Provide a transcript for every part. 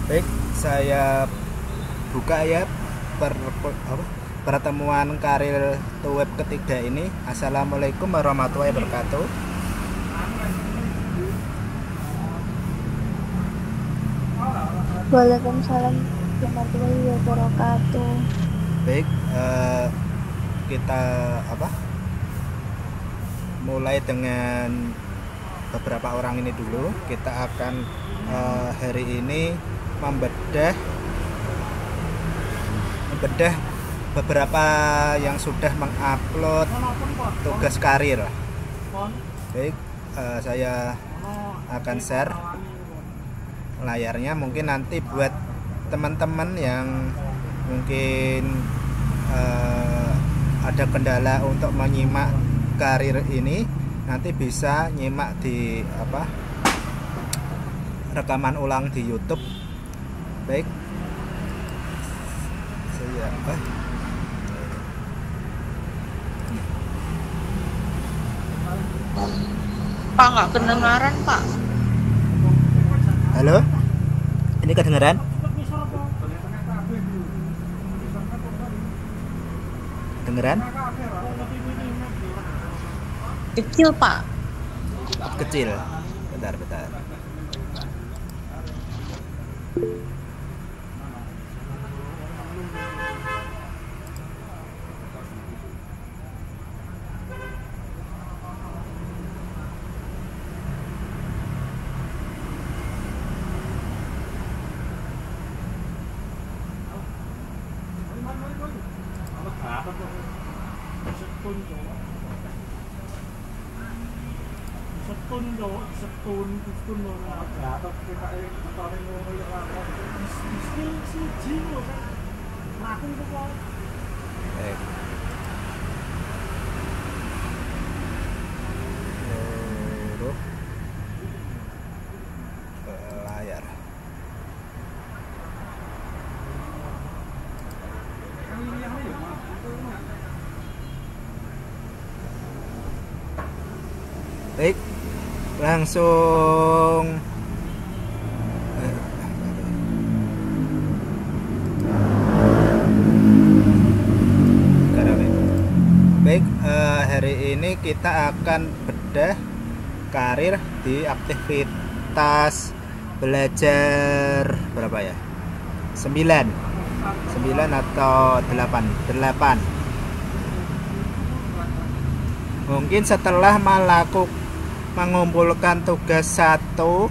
Baik, saya buka ya pertemuan karir web ketiga ini. Assalamualaikum warahmatullahi wabarakatuh. Waalaikumsalam warahmatullahi wabarakatuh. Baik, kita mulai dengan beberapa orang ini dulu. Kita akan hari ini membedah beberapa yang sudah mengupload tugas karir. Baik, saya akan share layarnya. Mungkin nanti buat teman-teman yang mungkin ada kendala untuk menyimak karir ini, nanti bisa nyimak di rekaman ulang di YouTube. Baik, saya Pak, nggak kedengaran, Pak. halo, ini kedengeran? Kedengeran? Kecil, Pak. Kecil. Bentar. Baik. Seluruh layar. Baik, langsung baik, hari ini kita akan bedah karir di aktivitas belajar berapa ya? 9 atau 8. Mungkin setelah mengumpulkan tugas 1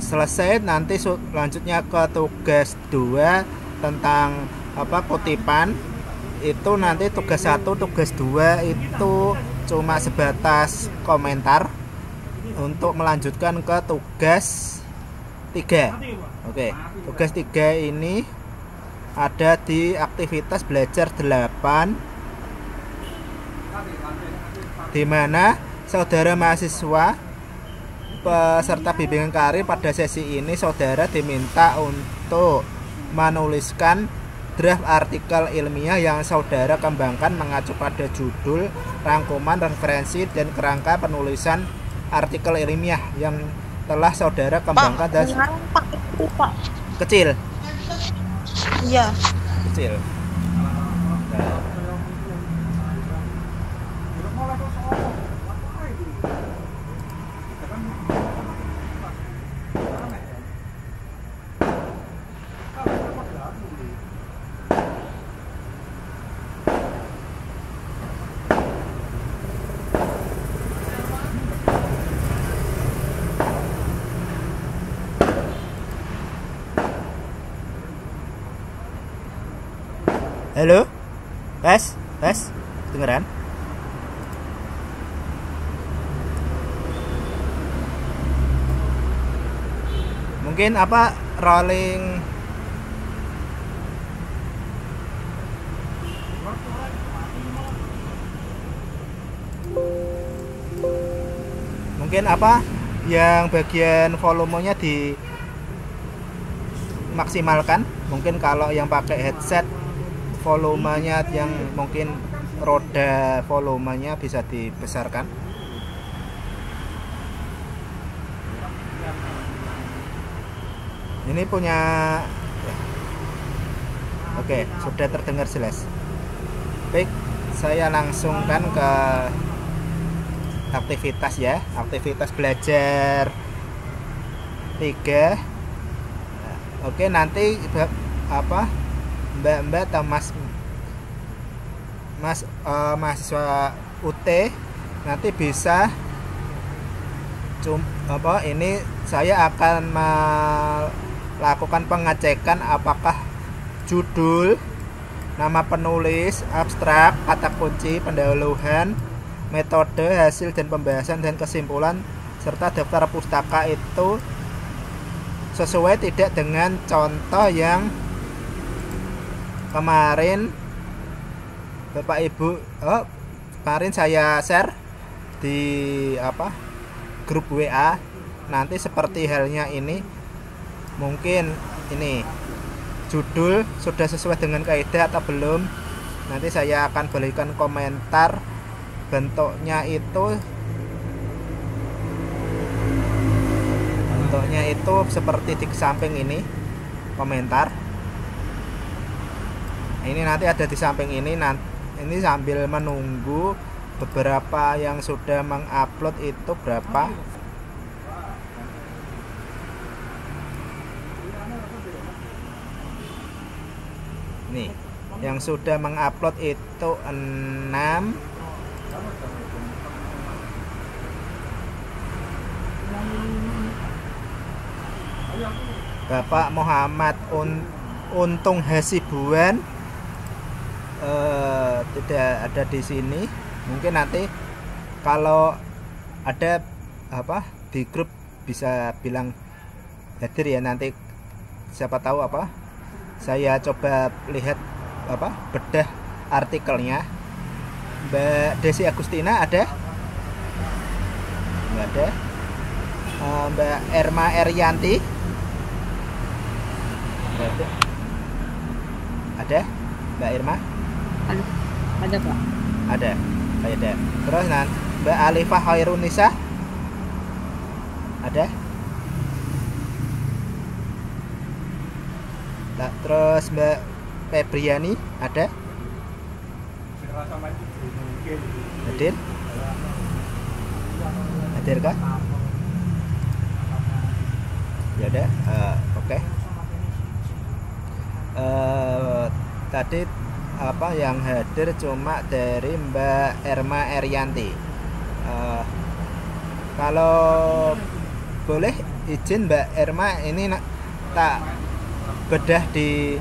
selesai, nanti lanjutnya ke tugas 2 tentang kutipan. Itu nanti tugas 1, tugas 2 itu cuma sebatas komentar untuk melanjutkan ke tugas 3. Oke, tugas 3 ini ada di aktivitas belajar 8, di mana saudara mahasiswa peserta bimbingan karir pada sesi ini, saudara diminta untuk menuliskan draft artikel ilmiah yang saudara kembangkan mengacu pada judul, rangkuman, referensi, dan kerangka penulisan artikel ilmiah yang telah saudara kembangkan. Pak, Pak, itu, Pak. Kecil. Iya. Kecil. Nah. Halo, tes, dengeran? Mungkin rolling. Mungkin yang bagian volumenya dimaksimalkan. Mungkin kalau yang pakai headset, volumenya yang mungkin roda volumenya bisa dibesarkan. Ini punya. Oke, sudah terdengar jelas. Baik, saya langsungkan ke aktivitas ya. Aktivitas belajar 3. Oke, nanti apa Mbak-mbak atau Mas mahasiswa UT nanti bisa ini saya akan melakukan pengecekan apakah judul, nama penulis, abstrak, kata kunci, pendahuluan, metode, hasil dan pembahasan dan kesimpulan serta daftar pustaka itu sesuai tidak dengan contoh yang kemarin Bapak Ibu kemarin saya share di grup WA. Nanti seperti halnya ini, mungkin ini judul sudah sesuai dengan kaidah atau belum, nanti saya akan berikan komentar. Bentuknya itu seperti di samping ini komentar. Ini nanti ada di samping ini. Ini sambil menunggu beberapa yang sudah mengupload itu berapa. Nih, yang sudah mengupload itu 6. Bapak Muhammad Untung Hasibuan tidak ada di sini. Mungkin nanti kalau ada di grup bisa bilang hadir ya, nanti siapa tahu saya coba lihat bedah artikelnya. Mbak Desi Agustina ada? Nggak ada. Mbak Erma Erianti ada? Ada Mbak Irma? Ada Pak. Ada. Terus Mbak Alifah Khairunisa ada? Nah, terus Mbak Febriani ada? Hadir? Hadir kah? Ya udah, oke. Tadi yang hadir cuma dari Mbak Erma Erianti. Kalau boleh izin Mbak Erma, ini tak bedah di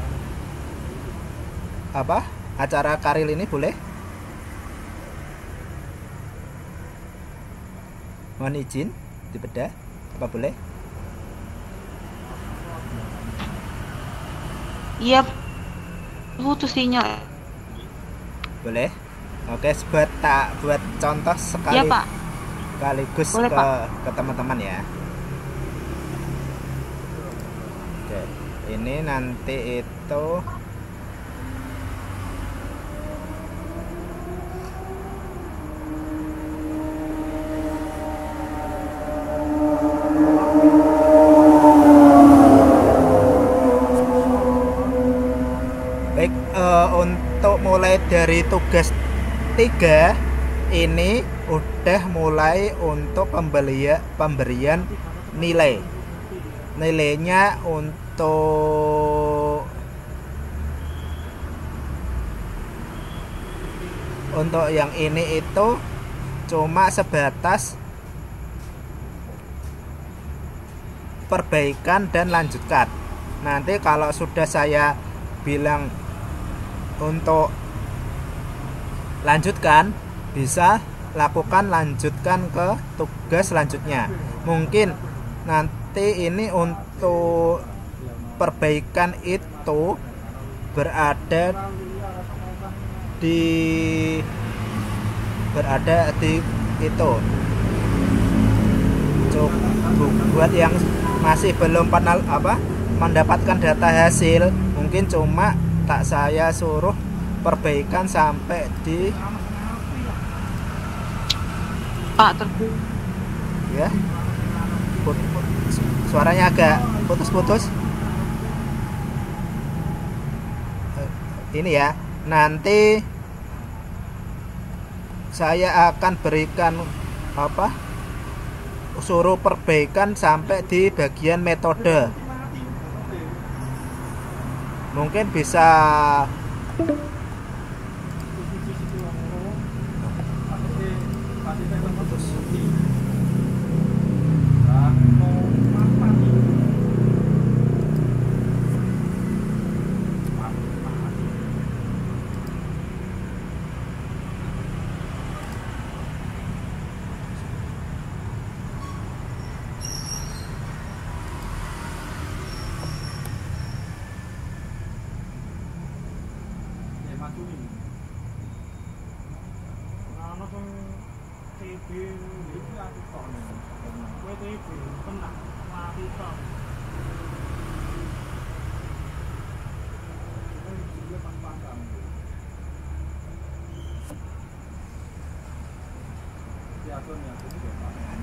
acara Karil ini, boleh? Mohon izin dibedah, apa boleh? Iya, putus sinyal. Boleh? Oke, buat contoh sekali. Iya Pak. Sekaligus boleh, ke teman-teman ya. Oke, ini nanti itu baik. Untuk mulai dari tugas 3 ini udah mulai untuk pemberian nilai. Nilainya untuk yang ini itu cuma sebatas perbaikan dan lanjutkan. Nanti kalau sudah saya bilang untuk lanjutkan, bisa lanjutkan ke tugas selanjutnya. Mungkin nanti ini untuk perbaikan itu berada di itu. Buat yang masih belum pernah mendapatkan data hasil, mungkin cuma tak saya suruh perbaikan sampai di Pak terbu. Ya. Suaranya agak putus-putus. ini ya. Nanti saya akan berikan apa? Suruh perbaikan sampai di bagian metode. Mungkin bisa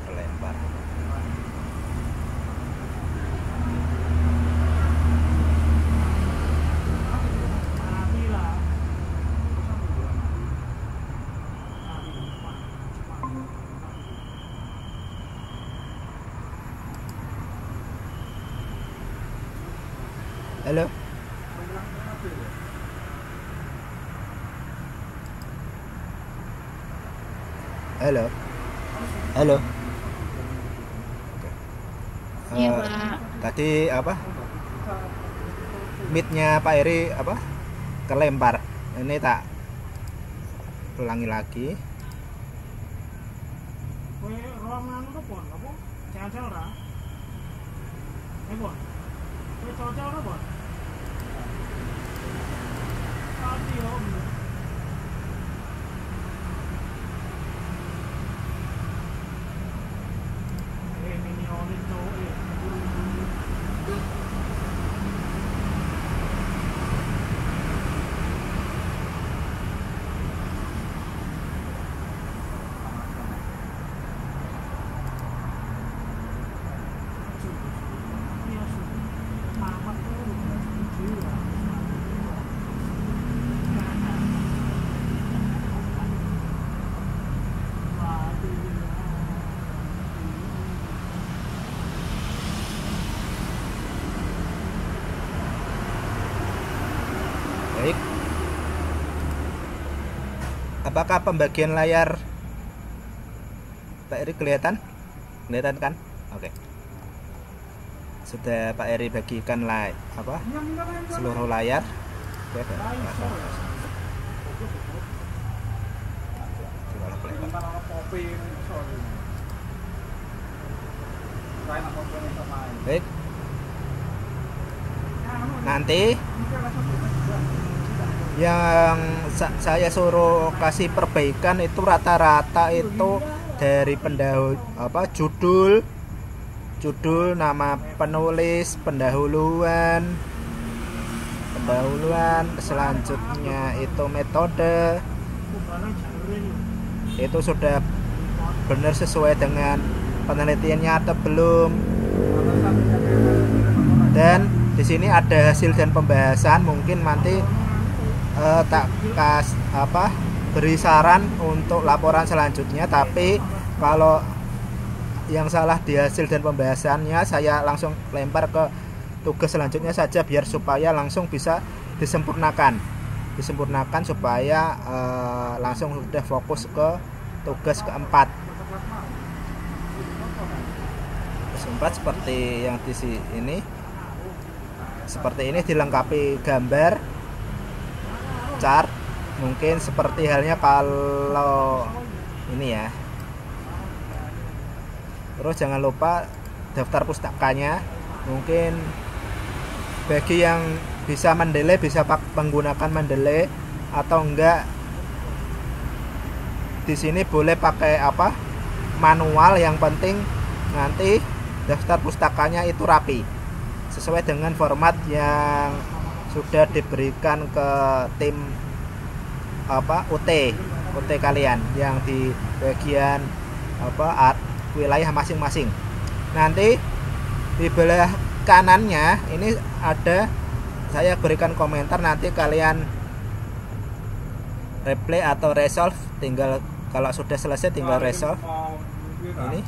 terlempar. Halo. Halo. Halo. Iya, Pak. Tadi apa? Mic-nya Pak Eri apa? Kelempar. Ini tak ulangi lagi. Baik. Apakah pembagian layar Pak Eri kelihatan? Kelihatan kan? Oke. Sudah Pak Eri bagikan seluruh layar. Oke, baik. Nanti yang saya suruh kasih perbaikan itu rata-rata itu dari judul, nama penulis, pendahuluan, selanjutnya itu metode. Itu sudah benar sesuai dengan penelitiannya atau belum. Dan di sini ada hasil dan pembahasan, mungkin nanti beri saran untuk laporan selanjutnya. Tapi kalau yang salah di hasil dan pembahasannya, saya langsung lempar ke tugas selanjutnya saja, biar supaya langsung bisa disempurnakan supaya langsung sudah fokus ke tugas keempat. Tugas keempat seperti yang di sini, seperti ini, dilengkapi gambar, chart, mungkin seperti halnya kalau ini ya. Terus jangan lupa daftar pustakanya. Mungkin bagi yang bisa mendelay bisa menggunakan mendelay, atau enggak di sini boleh pakai manual. Yang penting nanti daftar pustakanya itu rapi sesuai dengan format yang sudah diberikan ke tim UT kalian yang di bagian wilayah masing-masing. Nanti di belah kanannya ini ada, saya berikan komentar, nanti kalian replay atau resolve, tinggal kalau sudah selesai tinggal resolve ini.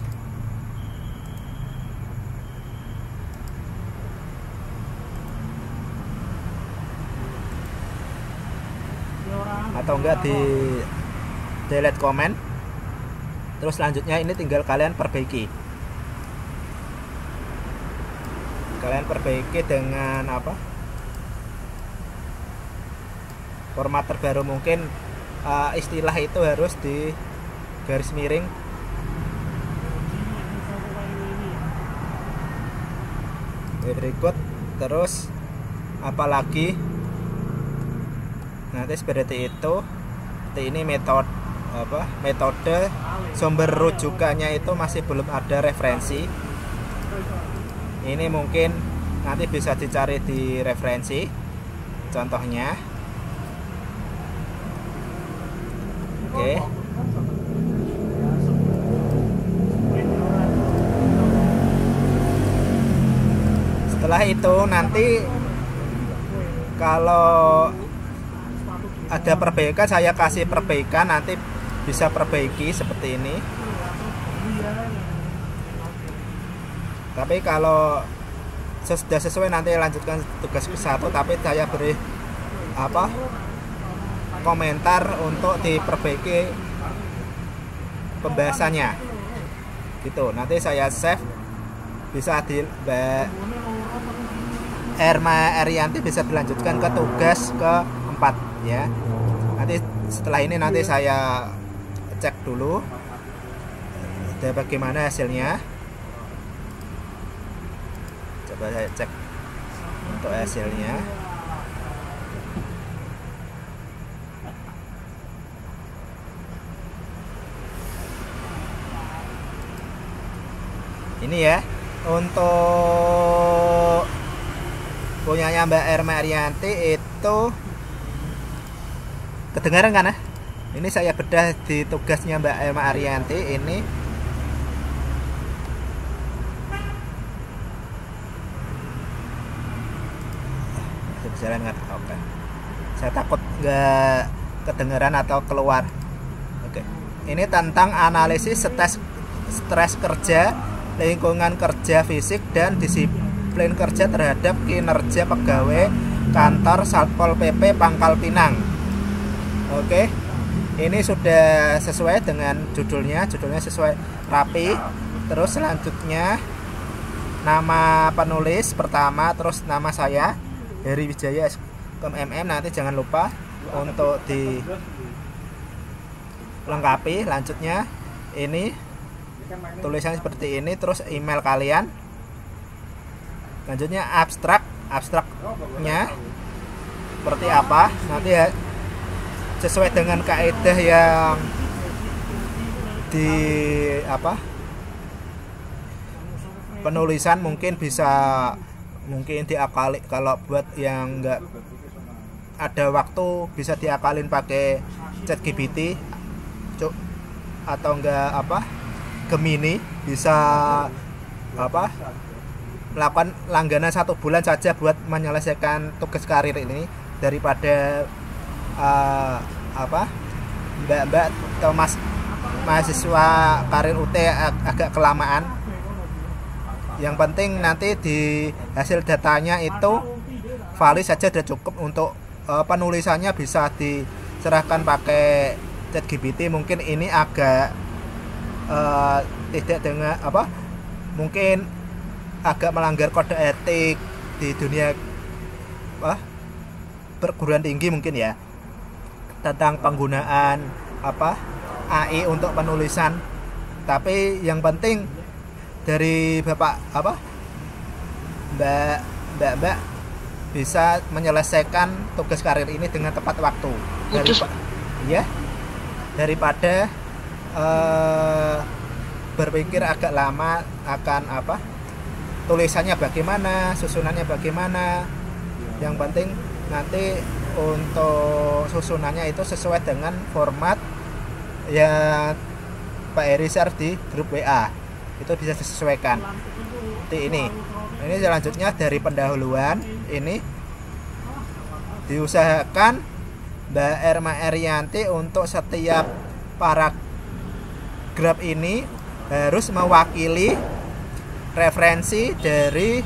Atau enggak di delete comment. Terus selanjutnya ini tinggal kalian perbaiki. Kalian perbaiki dengan apa? Format terbaru, mungkin istilah itu harus di garis miring. Berikut terus apalagi nanti seperti itu. Ini metode sumber rujukannya itu masih belum ada referensi. Ini mungkin nanti bisa dicari di referensi contohnya. Oke. Setelah itu nanti kalau ada perbaikan, saya kasih perbaikan, nanti bisa perbaiki seperti ini. Tapi kalau sudah sesuai nanti lanjutkan tugas ke 1, tapi saya beri apa komentar untuk diperbaiki pembahasannya gitu. Nanti saya save, bisa di Erma Arianti bisa dilanjutkan ke tugas ke-4 ya. Nanti setelah ini nanti saya cek dulu bagaimana hasilnya. Coba saya cek untuk hasilnya. Ini ya, untuk punyanya Mbak Erma Arianti itu kedengaran kan? Ini saya bedah di tugasnya Mbak Erma Arianti ini. Jalan nggak? Oke. Saya takut nggak kedengaran atau keluar. Oke. Ini tentang analisis stres kerja, lingkungan kerja fisik dan disiplin kerja terhadap kinerja pegawai kantor Satpol PP Pangkal Pinang. Oke. Ini sudah sesuai dengan judulnya sesuai rapi. Terus selanjutnya nama penulis pertama, terus nama saya Heri Wijaya MM. Nanti jangan lupa untuk dilengkapi. Lanjutnya ini tulisannya seperti ini, terus email kalian. Lanjutnya abstraknya seperti apa, nanti ya sesuai dengan kaidah yang di apa penulisan, mungkin diakali. Kalau buat yang enggak ada waktu bisa diakalin pakai ChatGPT atau enggak Gemini, bisa melakukan langganan 1 bulan saja buat menyelesaikan tugas karir ini, daripada mbak-mbak atau mahasiswa karir UT agak kelamaan. Yang penting nanti di hasil datanya itu valid saja sudah cukup. Untuk penulisannya bisa diserahkan pakai ChatGPT. Mungkin ini agak tidak dengan mungkin agak melanggar kode etik di dunia perguruan tinggi mungkin ya, tentang penggunaan AI untuk penulisan. Tapi yang penting dari Bapak Mbak bisa menyelesaikan tugas karir ini dengan tepat waktu. Daripada berpikir agak lama akan tulisannya bagaimana, susunannya bagaimana. Yang penting nanti untuk susunannya itu sesuai dengan format yang Pak Heri share di grup WA, itu bisa disesuaikan. Ini selanjutnya dari pendahuluan ini diusahakan Mbak Erma Erianti untuk setiap paragraf ini harus mewakili referensi dari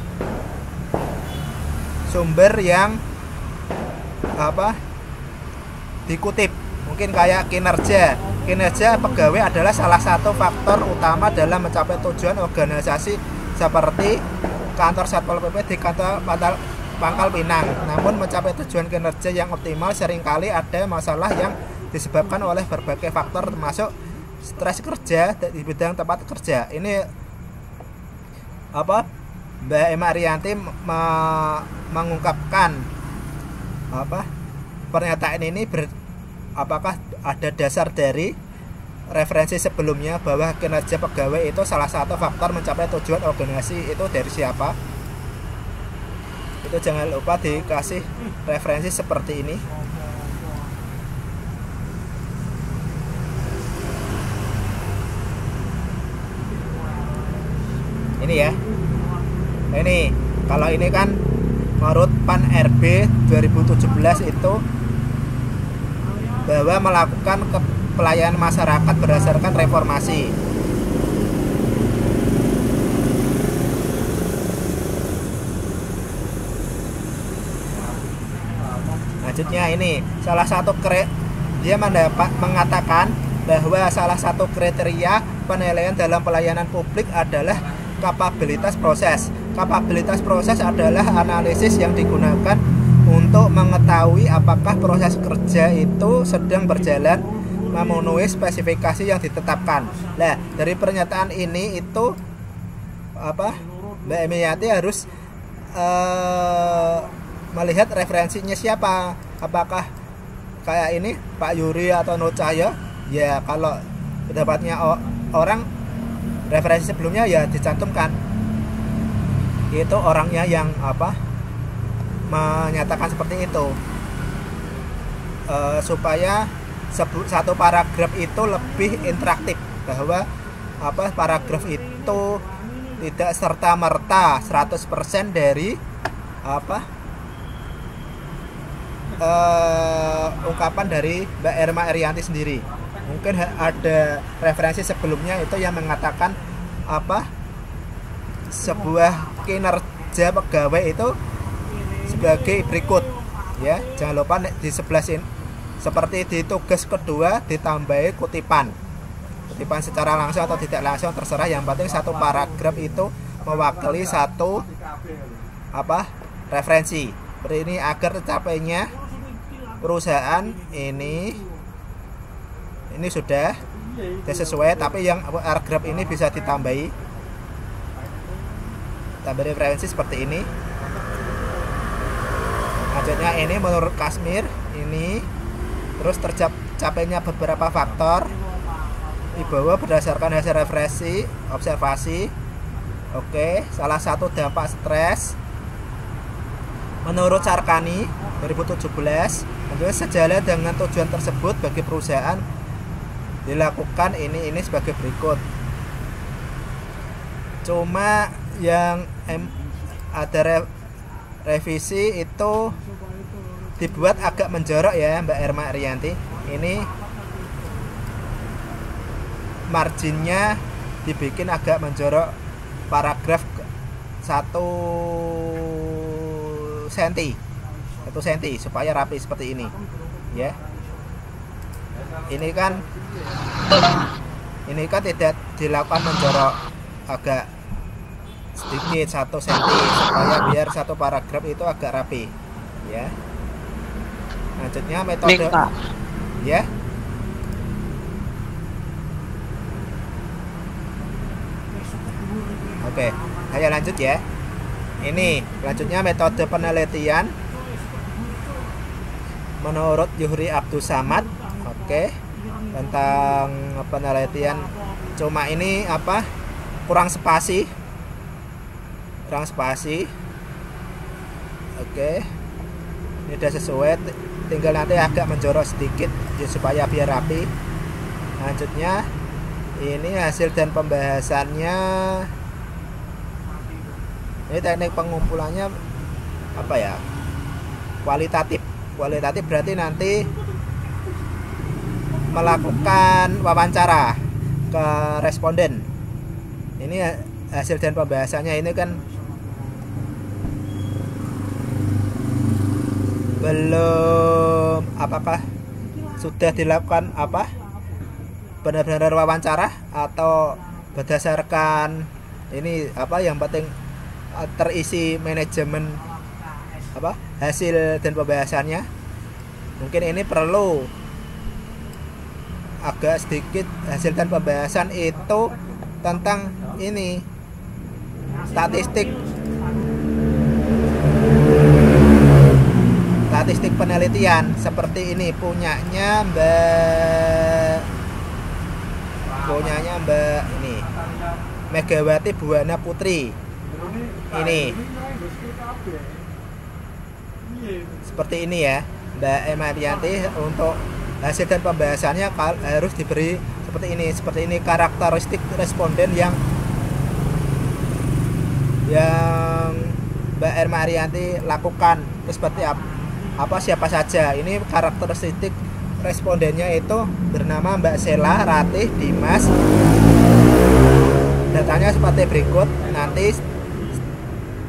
sumber yang dikutip. Mungkin kayak kinerja pegawai adalah salah satu faktor utama dalam mencapai tujuan organisasi seperti kantor Satpol PP di kantor Pangkal Pinang. Namun mencapai tujuan kinerja yang optimal seringkali ada masalah yang disebabkan oleh berbagai faktor termasuk stres kerja di bidang tempat kerja. Ini Mbak Erma Erianti mengungkapkan pernyataan ini apakah ada dasar dari referensi sebelumnya bahwa kinerja pegawai itu salah satu faktor mencapai tujuan organisasi itu dari siapa? Itu jangan lupa dikasih referensi seperti ini. Ini ya. Ini kalau ini kan menurut PAN RB 2017 itu bahwa melakukan pelayanan masyarakat berdasarkan reformasi. Selanjutnya ini salah satu dia mengatakan bahwa salah satu kriteria penilaian dalam pelayanan publik adalah kapabilitas proses. Kapabilitas proses adalah analisis yang digunakan untuk mengetahui apakah proses kerja itu sedang berjalan memenuhi spesifikasi yang ditetapkan. Nah, dari pernyataan ini itu Mbak Erianti harus melihat referensinya siapa. Apakah kayak ini Pak Yuri atau Nur Cahyo? Ya, kalau pendapatnya orang referensi sebelumnya ya dicantumkan. Itu orangnya yang menyatakan seperti itu. Supaya satu paragraf itu lebih interaktif, bahwa paragraf itu tidak serta-merta 100% dari ungkapan dari Mbak Erma Erianti sendiri. Mungkin ada referensi sebelumnya itu yang mengatakan sebuah kinerja pegawai itu sebagai berikut ya. Jangan lupa di sebelah sini seperti di tugas kedua ditambahi kutipan secara langsung atau tidak langsung terserah, yang penting satu paragraf itu mewakili satu referensi. Seperti ini agar tercapainya perusahaan ini sudah sesuai, tapi yang paragraf ini bisa ditambahi tambah referensi seperti ini. Selanjutnya ini menurut Kasmir ini terus tercapainya beberapa faktor di bawah berdasarkan hasil referensi observasi. Oke, salah satu dampak stres menurut Sarkani 2017 tentunya sejalan dengan tujuan tersebut bagi perusahaan dilakukan ini sebagai berikut. Cuma yang ada revisi itu dibuat agak menjorok ya Mbak Erma Erianti. Ini marginnya dibikin agak menjorok, paragraf 1 cm supaya rapi seperti ini ya. Ini kan tidak dilakukan menjorok, agak sedikit 1 cm supaya biar satu paragraf itu agak rapi ya. Selanjutnya metode ya. Oke, saya lanjut ya. Ini selanjutnya metode penelitian menurut Yuhri Abdus Samad. Oke, tentang penelitian, cuma ini kurang spasi. Oke, ini udah sesuai, tinggal nanti agak menjorok sedikit ya, supaya biar rapi. Selanjutnya ini hasil dan pembahasannya. Ini teknik pengumpulannya kualitatif berarti nanti melakukan wawancara ke responden. Ini hasil dan pembahasannya ini kan belum, apakah sudah dilakukan benar-benar wawancara atau berdasarkan ini yang penting terisi manajemen hasil dan pembahasannya. Mungkin ini perlu agak sedikit hasil dan pembahasan itu tentang ini statistik penelitian seperti ini punyanya Mbak ini Megawati Buwana Putri. Ini seperti ini ya Mbak Emayanti, untuk hasil dan pembahasannya harus diberi seperti ini karakteristik responden yang Mbak Emayanti lakukan seperti siapa saja. Ini karakteristik respondennya itu bernama Mbak Sela Ratih Dimas. Datanya seperti berikut. Nanti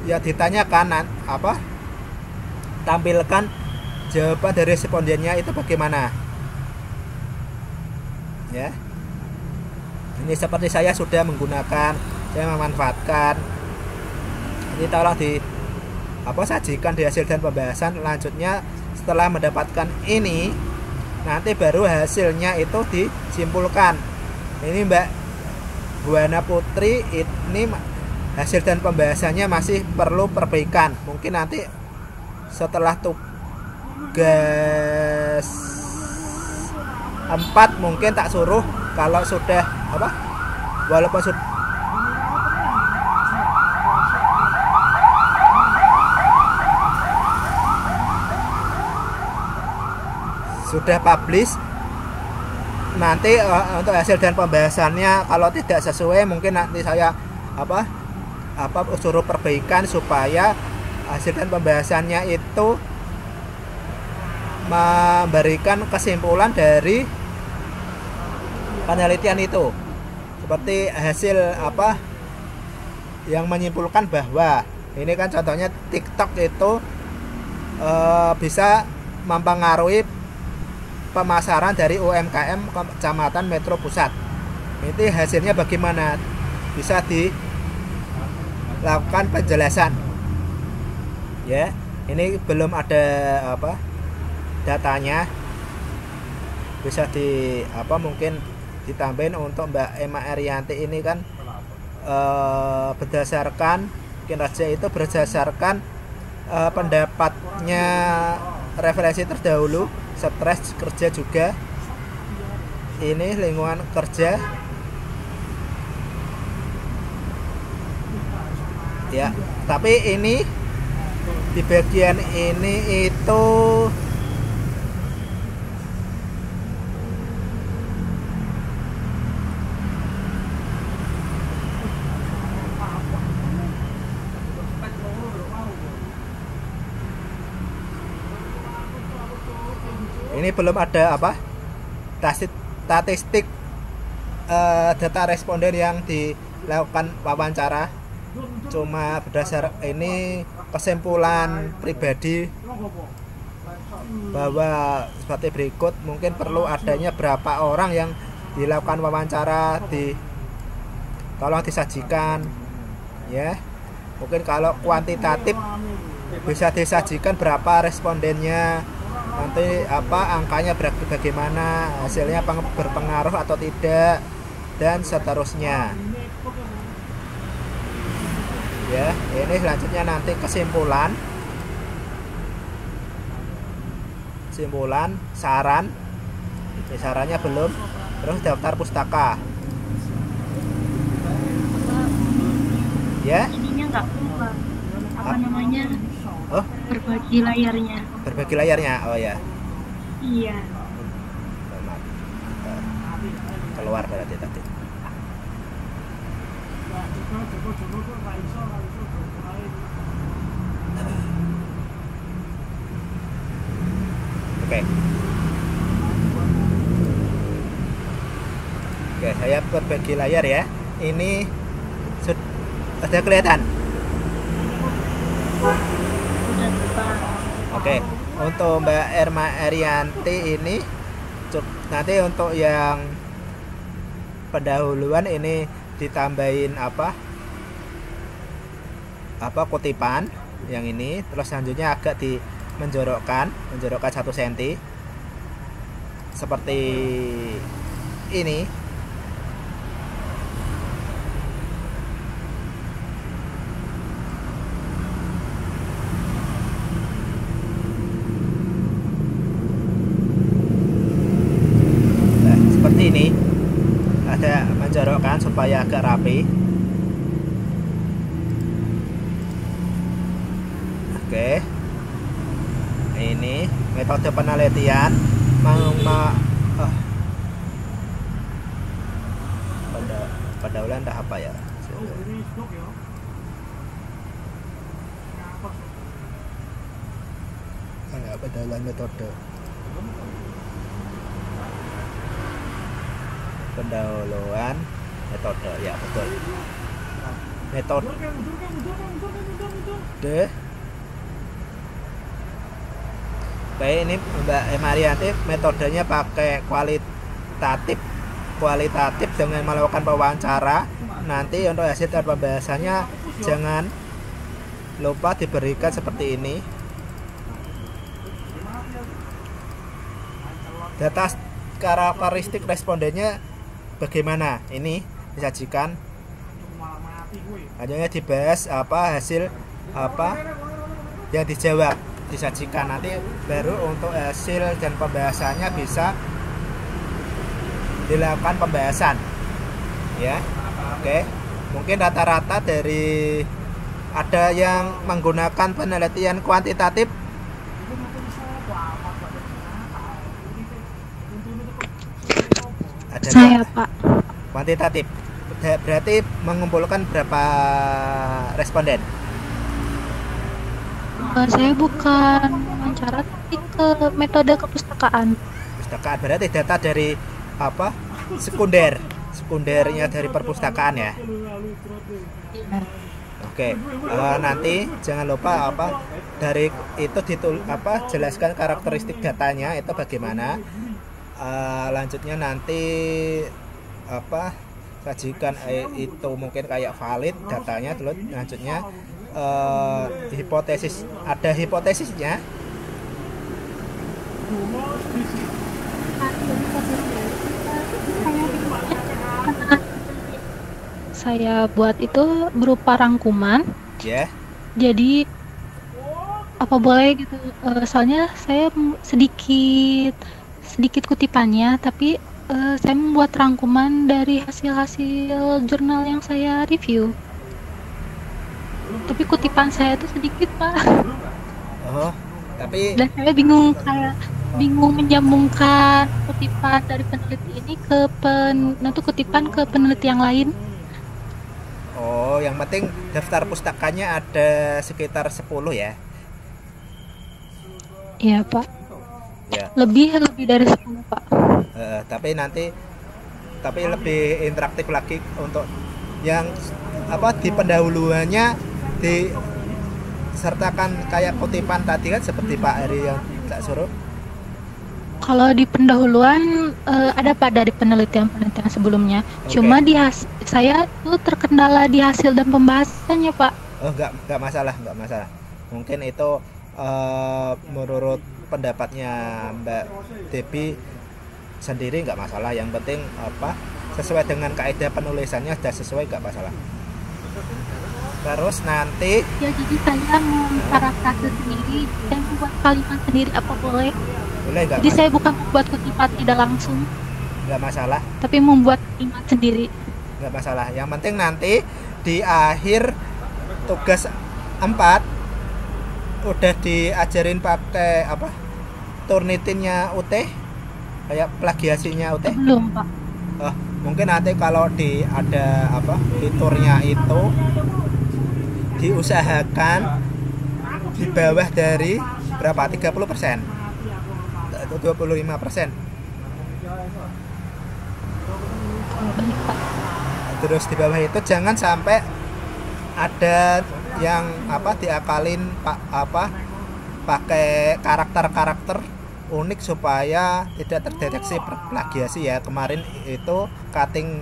ya ditanyakan tampilkan jawaban dari respondennya itu bagaimana ya. Ini seperti saya sudah memanfaatkan ini, tolong sajikan di hasil dan pembahasan. Lanjutnya setelah mendapatkan ini nanti baru hasilnya itu disimpulkan. Ini Mbak Buwana Putri, ini hasil dan pembahasannya masih perlu perbaikan. Mungkin nanti setelah tugas 4 mungkin tak suruh, kalau sudah walaupun sudah publish, nanti untuk hasil dan pembahasannya kalau tidak sesuai mungkin nanti saya suruh perbaikan supaya hasil dan pembahasannya itu memberikan kesimpulan dari penelitian itu. Seperti hasil yang menyimpulkan bahwa ini kan contohnya TikTok itu bisa mempengaruhi pemasaran dari UMKM Kecamatan Metro Pusat. Itu hasilnya bagaimana? Bisa dilakukan penjelasan. Ya, ini belum ada datanya. Bisa mungkin ditambahin untuk Mbak Emayanti ini kan berdasarkan kinerja itu berdasarkan pendapatnya referensi terdahulu, stres kerja juga, ini lingkungan kerja ya. Tapi ini di bagian ini itu ini belum ada statistik data responden yang dilakukan wawancara. Cuma berdasar ini kesimpulan pribadi bahwa seperti berikut. Mungkin perlu adanya berapa orang yang dilakukan wawancara, tolong disajikan ya. Mungkin kalau kuantitatif bisa disajikan berapa respondennya, nanti angkanya bagaimana, hasilnya berpengaruh atau tidak, dan seterusnya ya. Ini selanjutnya nanti kesimpulan saran. Ini sarannya belum. Terus daftar pustaka ya. Ininya nggak keluar. Apa namanya? Oh, berbagi layarnya. Oh ya. Iya. Keluar berarti tadi. Oke. saya berbagi layar ya. Ini sudah kelihatan. Oke, untuk Mbak Erma Erianti ini nanti untuk yang pendahuluan ini ditambahin apa kutipan yang ini, terus selanjutnya agak menjorokkan 1 cm seperti ini. Nah, seperti ini, ada menjorokkan supaya agak rapi. Oke, ini metode penelitian pendahuluan dah apa ya? Pendahuluan metode. Pendahuluan metode, ya betul. Metode Oke, ini Mbak Marianti metodenya pakai kualitatif dengan melakukan wawancara. Nanti untuk hasil pembahasannya jangan lupa diberikan seperti ini. Data karakteristik respondennya bagaimana? Ini disajikan. Hanya dibahas hasil yang dijawab, disajikan. Nanti baru untuk hasil dan pembahasannya bisa dilakukan pembahasan ya. Oke, mungkin rata-rata dari ada yang menggunakan penelitian kuantitatif. Ada Saya Pak. Kuantitatif berarti mengumpulkan berapa responden? Saya bukan wawancara tapi ke metode kepustakaan. Pustakaan berarti data dari sekundernya dari perpustakaan ya. Oke, nanti jangan lupa dari itu jelaskan karakteristik datanya itu bagaimana. Lanjutnya nanti sajikan itu mungkin kayak valid datanya. Terus lanjutnya hipotesis, ada hipotesisnya. Saya buat itu berupa rangkuman. Ya. Jadi apa boleh gitu? Soalnya saya sedikit kutipannya, tapi saya membuat rangkuman dari hasil-hasil jurnal yang saya review. Tapi kutipan saya itu sedikit Pak. Oh, tapi Dan saya bingung menyambungkan kutipan dari peneliti ini ke kutipan ke peneliti yang lain. Oh, yang penting daftar pustakanya ada sekitar 10 ya. Iya Pak. Ya. Lebih dari 10 Pak. Tapi lebih interaktif lagi untuk yang di pendahuluannya disertakan kayak kutipan tadi kan, seperti Pak Eri yang tak suruh. Kalau di pendahuluan ada Pak dari penelitian sebelumnya. Okay. Cuma saya tuh terkendala di hasil dan pembahasannya Pak. Oh, nggak masalah. Mungkin itu menurut pendapatnya Mbak Debbie sendiri nggak masalah. Yang penting sesuai dengan kaidah penulisannya sudah sesuai, nggak masalah. Terus nanti ya jadi saya memparafrase sendiri dan membuat kalimat sendiri, apa boleh? Boleh, jadi saya bukan membuat kutipan tidak langsung, nggak masalah, tapi membuat kalimat sendiri. Nggak masalah. Yang penting nanti di akhir tugas 4 udah diajarin pakai Turnitinnya UT, kayak plagiasinya UT? Belum Pak. Mungkin nanti kalau ada fiturnya itu diusahakan di bawah dari berapa? 30% atau 25%. Oh, baik Pak. Terus di bawah itu jangan sampai ada yang diakalin pakai karakter-karakter unik supaya tidak terdeteksi plagiasi ya. Kemarin itu cutting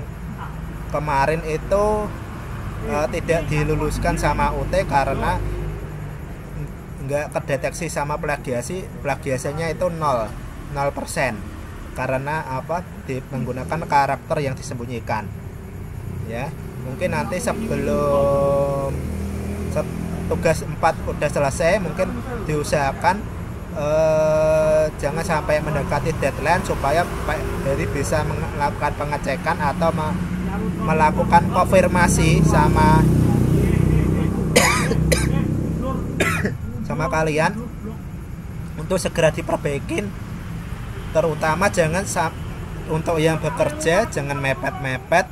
kemarin itu tidak diluluskan sama UT karena nggak terdeteksi sama plagiasinya itu 0% karena menggunakan karakter yang disembunyikan ya. Mungkin nanti sebelum tugas 4 udah selesai mungkin diusahakan jangan sampai mendekati deadline supaya Pak Heri bisa melakukan pengecekan atau melakukan konfirmasi sama kalian untuk segera diperbaikin, terutama jangan untuk yang bekerja jangan mepet-mepet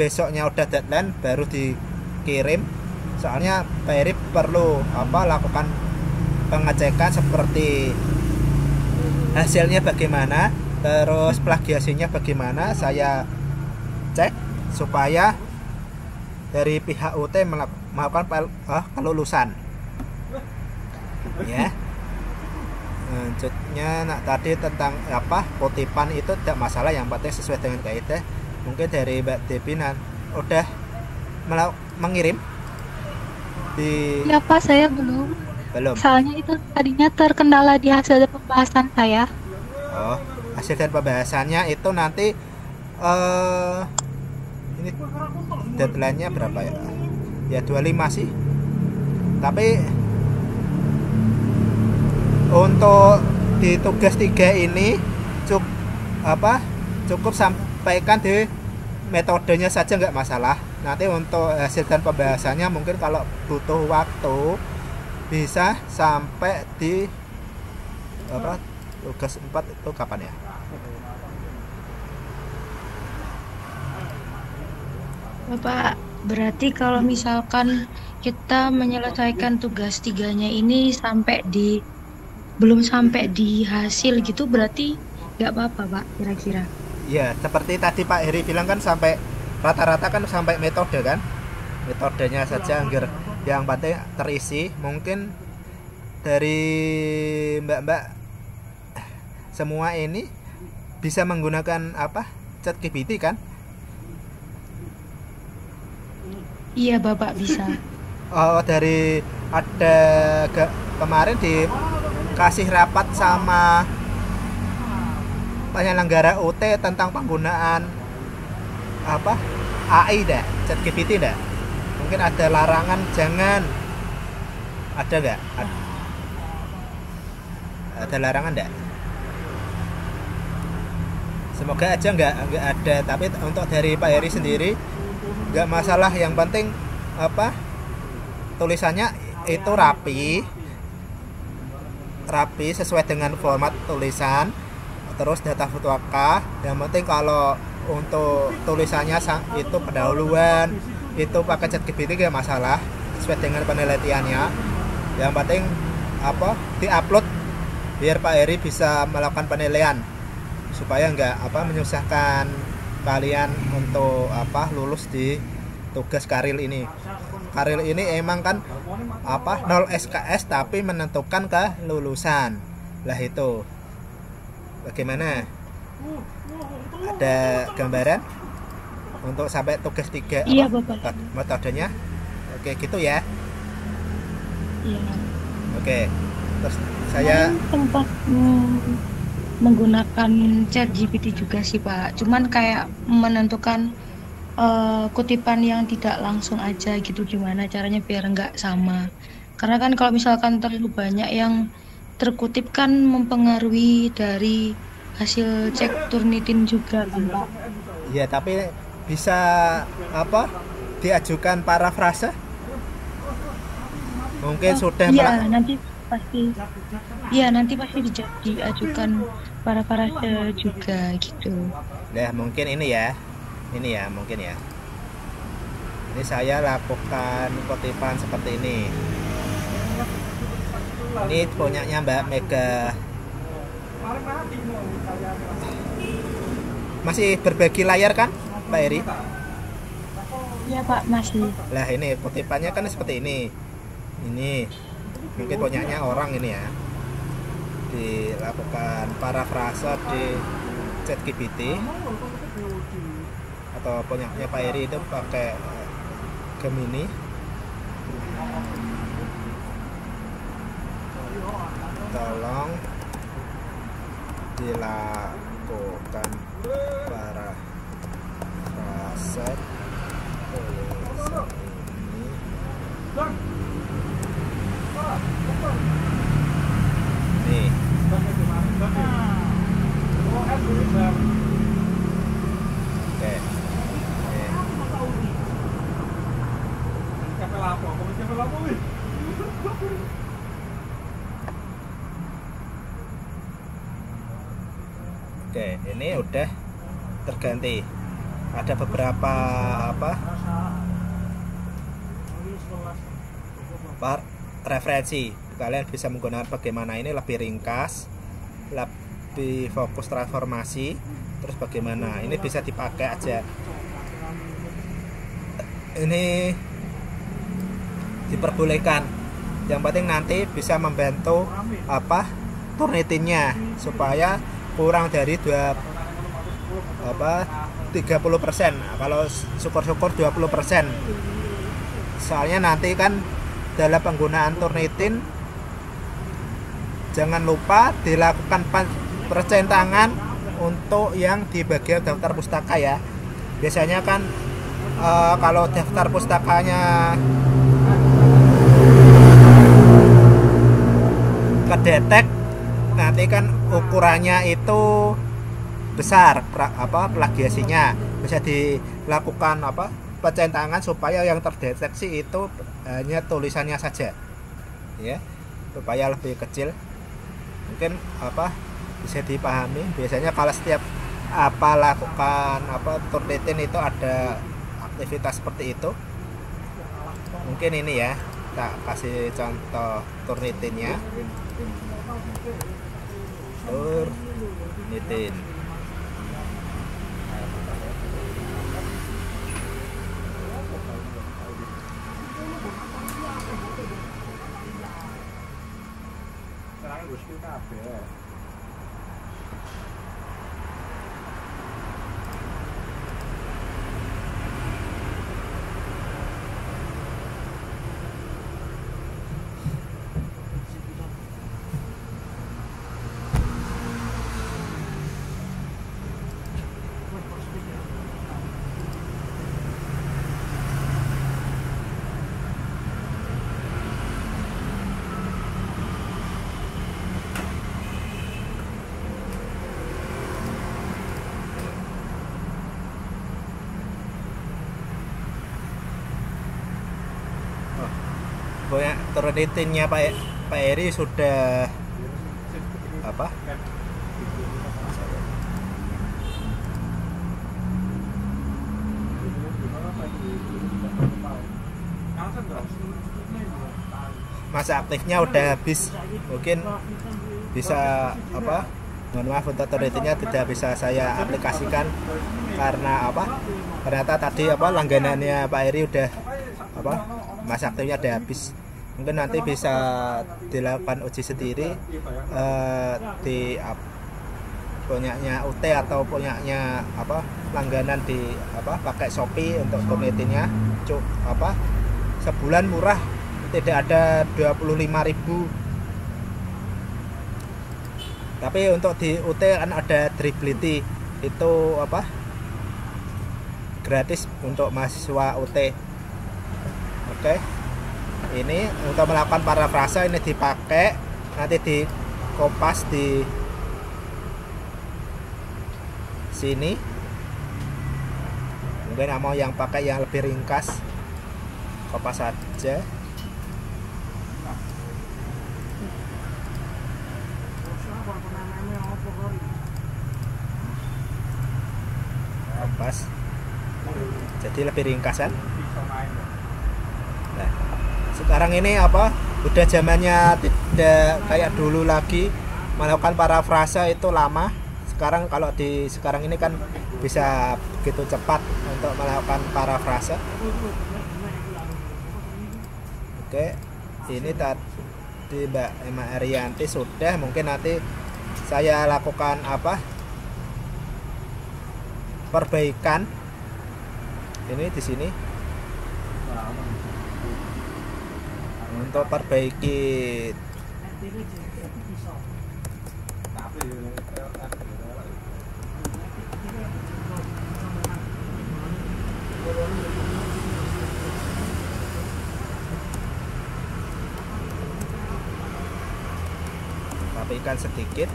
besoknya udah deadline baru dikirim, soalnya Pak Heri perlu lakukan pengecekan seperti hasilnya bagaimana, terus plagiasinya bagaimana, saya cek supaya dari pihak UT melakukan kelulusan ya. Lanjutnya tadi tentang kutipan itu tidak masalah, yang penting sesuai dengan kaidah. Mungkin dari Mbak Devi udah mengirim di Ya Pak, saya belum. Soalnya itu tadinya terkendala di hasil pembahasan saya. Oh, hasil dari pembahasannya itu nanti ini deadline-nya berapa ya? Ya 25 sih. Tapi untuk di tugas 3 ini cukup sampaikan di metodenya saja, nggak masalah. Nanti untuk hasil dan pembahasannya mungkin kalau butuh waktu bisa sampai di tugas 4 itu kapan ya? Bapak, berarti kalau misalkan kita menyelesaikan tugas 3-nya ini belum sampai di hasil gitu, berarti nggak apa-apa Pak kira-kira? Ya, seperti tadi Pak Heri bilang kan sampai rata-rata kan sampai metode kan, metodenya saja agar yang penting terisi. Mungkin dari mbak-mbak semua ini bisa menggunakan ChatGPT kan? Iya Bapak, bisa. Oh, dari ada kemarin dikasih rapat sama penyelenggara UT tentang penggunaan AI ChatGPT mungkin ada larangan jangan, ada nggak? Ada larangan nggak? Semoga aja nggak ada. Tapi untuk dari Pak Heri sendiri nggak masalah, yang penting tulisannya itu rapi sesuai dengan format tulisan, terus data futuaka. Yang penting kalau untuk tulisannya itu pendahuluan itu pakai ChatGPT nggak masalah, sesuai dengan penelitiannya. Yang penting diupload biar Pak Heri bisa melakukan penilaian supaya nggak menyusahkan kalian untuk lulus di tugas Karil ini. Karil ini emang kan 0 SKS tapi menentukan kelulusan. Lah itu bagaimana? Ada gambaran untuk sampai tugas 3 Iya Bapak. metodenya? Oke, gitu ya. Iya. Oke. Terus saya sempat menggunakan ChatGPT juga sih Pak. Cuman kayak menentukan kutipan yang tidak langsung aja gitu, gimana caranya biar nggak sama. Karena kan kalau misalkan terlalu banyak yang terkutip kan mempengaruhi dari hasil cek Turnitin juga kan Pak. Iya, tapi bisa diajukan parafrase? Mungkin sudah nanti pasti diajukan parafrase juga gitu. Nah, mungkin ini ya mungkin ya. Ini saya lakukan kutipan seperti ini. Ini punyanya Mbak Mega. Masih berbagi layar kan Pak Eri? Iya Pak, masih. Lah ini kutipannya kan seperti ini. Ini mungkin punyanya orang ini ya. Dilakukan parafrase di ChatGPT atau punyanya Pak Eri itu pakai Gemini. Tolong dilakukan parafrase tulisan ini. Nih. Oke. Oke, ini udah terganti. Ada beberapa referensi. Kalian bisa menggunakan bagaimana ini lebih ringkas, lebih fokus transformasi, terus bagaimana ini bisa dipakai aja. Ini diperbolehkan. Yang penting nanti bisa membantu Turnitinnya supaya kurang dari 30%. Nah, kalau syukur-syukur 20%. Soalnya nanti kan dalam penggunaan Turnitin jangan lupa dilakukan percentangan untuk yang di bagian daftar pustaka ya. Biasanya kan kalau daftar pustakanya kedetek, nanti kan ukurannya itu besar plagiasinya, bisa dilakukan percentangan supaya yang terdeteksi itu hanya tulisannya saja ya, supaya lebih kecil. Mungkin bisa dipahami. Biasanya kalau setiap lakukan Turnitin itu ada aktivitas seperti itu. Mungkin ini ya, kita kasih contoh Turnitinnya. Turnitin. Turnitinnya Pak Eri sudah masa aktifnya udah habis. Mungkin bisa mohon maaf untuk Turnitinnya tidak bisa saya aplikasikan karena ternyata tadi langganannya Pak Eri udah masa aktifnya udah habis. Mungkin nanti bisa dilakukan uji sendiri di punyanya UT atau punyanya langganan di pakai Shopee untuk Turnitinnya. Sebulan murah, tidak ada 25.000. Tapi untuk di UT kan ada Dribility, itu gratis untuk mahasiswa UT. Oke. Ini untuk melakukan parafrase ini dipakai, nanti di kopas di sini. Mungkin mau yang pakai yang lebih ringkas, kopas saja. Kopas, jadi lebih ringkasan. Nah, sekarang ini udah zamannya tidak kayak dulu lagi melakukan parafrase itu lama. Sekarang kalau sekarang ini kan bisa begitu cepat untuk melakukan parafrase. Oke, ini tadi Mbak Emma Arianti sudah, mungkin nanti saya lakukan perbaikan ini di sini untuk perbaiki rapikan sedikit.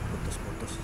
Putus-putus.